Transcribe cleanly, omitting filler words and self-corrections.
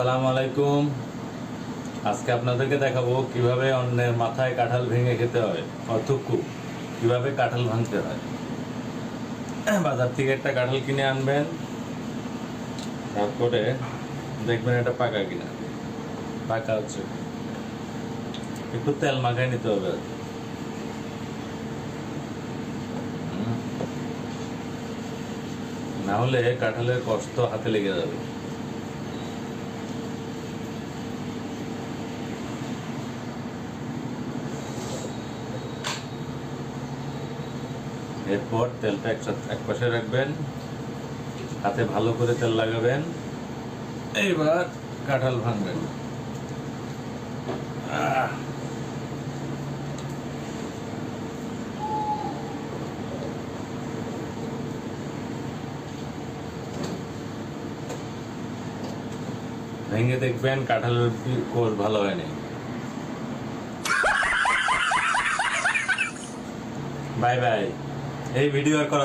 আসসালামু আলাইকুম। আজকে আপনাদেরকে দেখাবো কিভাবে অন্যের মাথায় কাঁঠাল ভেঙে খেতে হয়, অথুকু কিভাবে কাঁঠাল ভাঙতে হয়। বাজার থেকে একটা কাঁঠাল কিনে আনবেন, তারপরে দেখবেন এটা পাকা কিনা। পাকা হচ্ছে একটু তেল মাখায় নিতে হবে। না হলে কাঁঠালের কষ্ট হাতে লেগে যাবে। এরপর তেলটা এক পাশে রাখবেন, হাতে ভালো করে তেল লাগাবেন। এইবার কাঁঠাল ভাঙবেন। ভেঙে দেখবেন কাঁঠালের কোষ ভালো হয়নি। Bye bye. এই ভিডিও আর করা